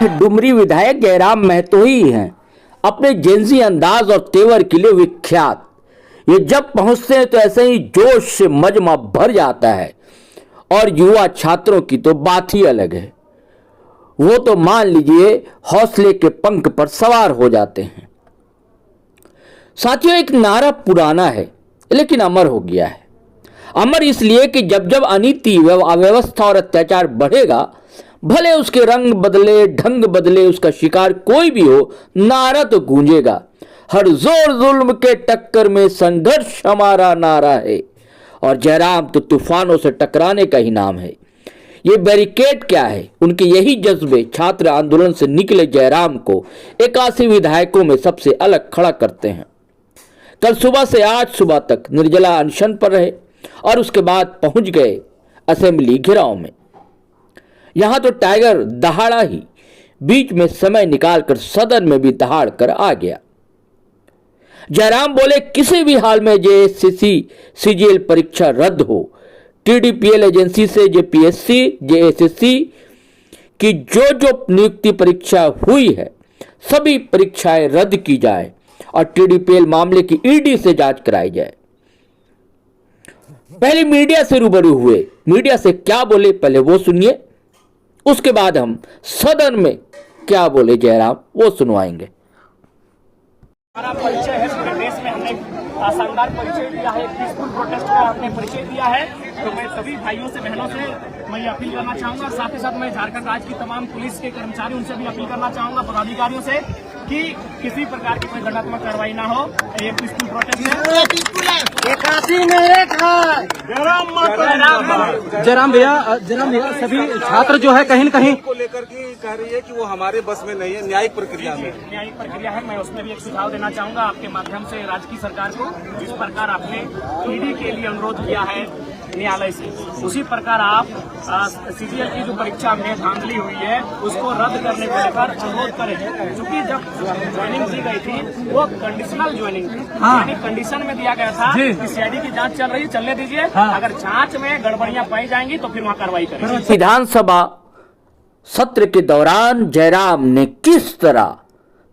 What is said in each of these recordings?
डुमरी विधायक जयराम महतो ही हैं, अपने जेंजी अंदाज और तेवर के लिए विख्यात। ये जब पहुंचते हैं तो ऐसे ही जोश से मजमा भर जाता है और युवा छात्रों की तो बात ही अलग है। वो तो मान लीजिए हौसले के पंख पर सवार हो जाते हैं। साथियों, एक नारा पुराना है लेकिन अमर हो गया है। अमर इसलिए कि जब जब अनीति, अव्यवस्था और अत्याचार बढ़ेगा, भले उसके रंग बदले, ढंग बदले, उसका शिकार कोई भी हो, नारा तो गूंजेगा। हर जोर जुल्म के टक्कर में संघर्ष हमारा नारा है। और जयराम तो तूफानों से टकराने का ही नाम है। ये बैरिकेड क्या है, उनके यही जज्बे छात्र आंदोलन से निकले जयराम को 81 विधायकों में सबसे अलग खड़ा करते हैं। कल सुबह से आज सुबह तक निर्जला अनशन पर रहे और उसके बाद पहुंच गए असेंबली घेराव में। यहां तो टाइगर दहाड़ा ही बीच में समय निकालकर सदन में भी दहाड़ कर आ गया। जयराम बोले, किसी भी हाल में जेएसएससी सीजीएल परीक्षा रद्द हो। टीडीपीएल एजेंसी से जेपीएससी, जेएसएससी की जो नियुक्ति परीक्षा हुई है, सभी परीक्षाएं रद्द की जाए और टीडीपीएल मामले की ईडी से जांच कराई जाए। पहले मीडिया से रूबरू हुए, मीडिया से क्या बोले पहले वो सुनिए, उसके बाद हम सदन में क्या बोले जयराम वो सुनवाएंगे। हमारा परिचय है, पूरे देश में हमने शानदार परिचय दिया है, पीसफुल प्रोटेस्ट का हमने परिचय दिया है। तो मैं सभी भाइयों से, बहनों से मैं अपील करना चाहूंगा और साथ ही साथ मैं झारखंड राज्य की तमाम पुलिस के कर्मचारी, उनसे भी अपील करना चाहूंगा, पदाधिकारियों से, कि किसी प्रकार की कोई दंडात्मक कार्रवाई ना हो। ये पीसफुल प्रोटेस्ट है। जयराम भैया, सभी छात्र जो है कहीं न कहीं को लेकर के कह रही है कि वो हमारे बस में नहीं है, न्यायिक प्रक्रिया में। न्यायिक प्रक्रिया है, मैं उसमें भी एक सुझाव देना चाहूंगा आपके माध्यम से राज्य की सरकार को। जिस प्रकार आपने ईडी के लिए अनुरोध किया है न्यायालय से, उसी प्रकार आप सीजीएल की जो परीक्षा में धांधली हुई है उसको रद्द करने को लेकर अनुरोध करें। क्योंकि जब ज्वाइनिंग दी गई थी वो कंडीशनल ज्वाइनिंग थी, यानी कंडीशन में दिया गया था कि सीआईडी की जांच चल रही, चलने दीजिए, अगर जांच में गड़बड़ियां पाई जाएंगी तो फिर वहां कार्रवाई करेंगे। विधानसभा सत्र के दौरान जयराम ने किस तरह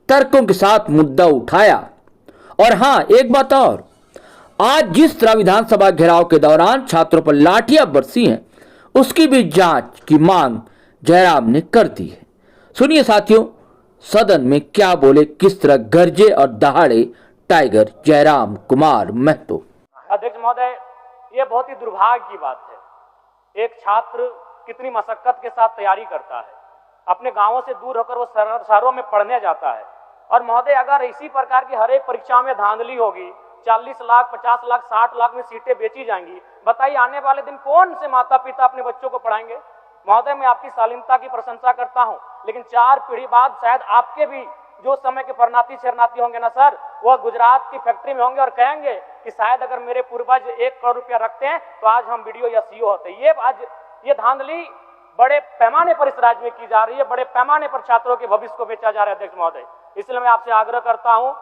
तर्कों के साथ मुद्दा उठाया। और हां, एक बात और, आज जिस तरह विधानसभा घेराव के दौरान छात्रों पर लाठियां बरसी हैं, उसकी भी जांच की मांग जयराम ने कर दी है। सुनिए साथियों, सदन में क्या बोले, किस तरह गरजे और दहाड़े टाइगर जयराम कुमार महतो। अध्यक्ष महोदय, ये बहुत ही दुर्भाग्य की बात है। एक छात्र कितनी मशक्कत के साथ तैयारी करता है, अपने गांवों से दूर होकर वो शहरों में पढ़ने जाता है। और महोदय, अगर इसी प्रकार की हर एक परीक्षा में धांधली होगी, 40 लाख, 50 लाख, 60 लाख में सीटें बेची जाएंगी, बताइए आने वाले दिन कौन से माता पिता अपने बच्चों को पढ़ाएंगे। महोदय, मैं आपकी शालीनता की प्रशंसा करता हूं, लेकिन 4 पीढ़ी बाद शायद आपके भी जो समय के परनाती शरणार्थी होंगे ना सर, वह गुजरात की फैक्ट्री में होंगे और कहेंगे कि शायद अगर मेरे पूर्वज 1 करोड़ रुपया रखते हैं तो आज हम वीडियो या सीओ होते। ये धांधली बड़े पैमाने पर इस राज्य में की जा रही है, बड़े पैमाने पर छात्रों के भविष्य को बेचा जा रहा है अध्यक्ष महोदय। इसलिए मैं आपसे आग्रह करता हूं,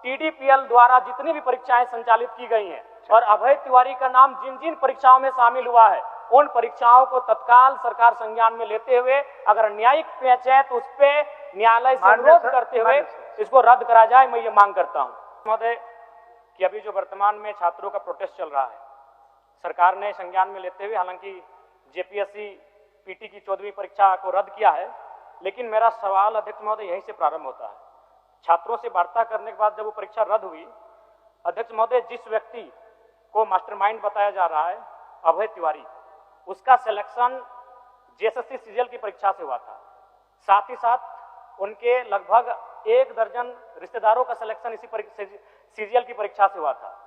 टीडीपीएल द्वारा जितनी भी परीक्षाएं संचालित की गई हैं और अभय तिवारी का नाम जिन जिन परीक्षाओं में शामिल हुआ है, उन परीक्षाओं को तत्काल सरकार संज्ञान में लेते हुए अगर न्यायिक पेच है तो उस पे न्यायालय से अनुरोध करते हुए इसको रद्द करा जाए। मैं ये मांग करता हूं महोदय कि अभी जो वर्तमान में छात्रों का प्रोटेस्ट चल रहा है, सरकार ने संज्ञान में लेते हुए हालांकि जेपीएससी पीटी की 14वीं परीक्षा को रद्द किया है, लेकिन मेरा सवाल अध्यक्ष महोदय यहीं से प्रारंभ होता है। छात्रों से वार्ता करने के बाद जब वो परीक्षा रद्द हुई, अध्यक्ष महोदय, जिस व्यक्ति को मास्टरमाइंड बताया जा रहा है अभय तिवारी, उसका सिलेक्शन जेएसएससी सीजीएल की परीक्षा से हुआ था। साथ ही साथ उनके लगभग 1 दर्जन रिश्तेदारों का सिलेक्शन इसी सीजीएल की परीक्षा से हुआ था।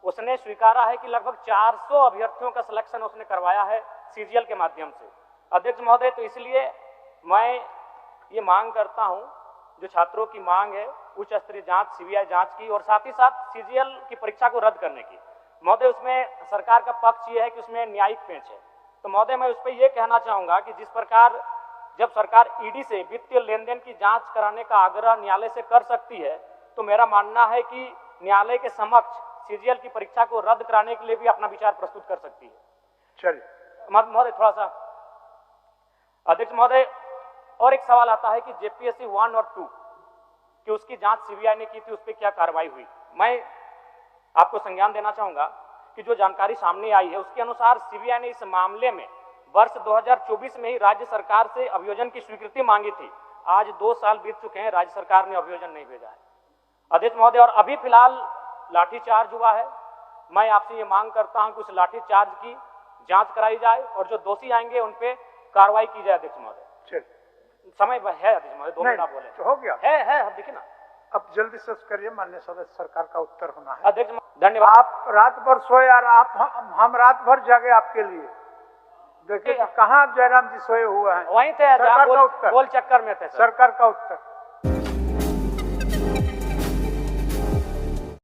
उसने स्वीकारा है कि लगभग 400 अभ्यर्थियों का सिलेक्शन उसने करवाया है सीजीएल के माध्यम से। अध्यक्ष महोदय, तो इसलिए मैं ये मांग करता हूं, जो छात्रों की मांग है उच्च स्तरीय जांच, सीबीआई जांच की, और साथ ही साथ सीजीएल की परीक्षा को रद्द करने की। महोदय, उसमें सरकार का पक्ष ये है कि उसमें न्यायिक पेच है। तो महोदय, मैं उस पर यह कहना चाहूंगा कि जिस प्रकार जब सरकार ईडी से वित्तीय लेन देन की जांच कराने का आग्रह न्यायालय से कर सकती है, तो मेरा मानना है कि न्यायालय के समक्ष सीजीएल की परीक्षा को रद्द कराने के लिए भी अपना विचार प्रस्तुत कर सकती है। चलिए महोदय, थोड़ा सा अध्यक्ष महोदय, और एक सवाल आता है कि जेपीएससी 1 और 2 कि उसकी जांच सीबीआई ने की थी, उस पर क्या कार्रवाई हुई। मैं आपको संज्ञान देना चाहूंगा कि जो जानकारी सामने आई है उसके अनुसार सीबीआई ने इस मामले में वर्ष 2024 में ही राज्य सरकार से अभियोजन की स्वीकृति मांगी थी। आज 2 साल बीत चुके हैं, राज्य सरकार ने अभियोजन नहीं भेजा है अध्यक्ष महोदय। और अभी फिलहाल लाठीचार्ज हुआ है। मैं आपसे ये मांग करता हूं कि उस लाठीचार्ज की जांच कराई जाए और जो दोषी आएंगे उन पे कार्रवाई की जाए अध्यक्ष महोदय। समय है अध्यक्ष महोदय, 2 मिनट आप बोले तो हो गया है देखिए ना, अब जल्दी से करिए, माननीय सदस्य सरकार का उत्तर होना है। अध्यक्ष धन्यवाद। आप रात भर सोए और आप हम रात भर जागे आपके लिए। देखिए कहाँ जयराम जी सोए हुए हैं। वहीं थे सरकार का गोल उत्तर, चक्कर में थे सर। सरकार का उत्तर।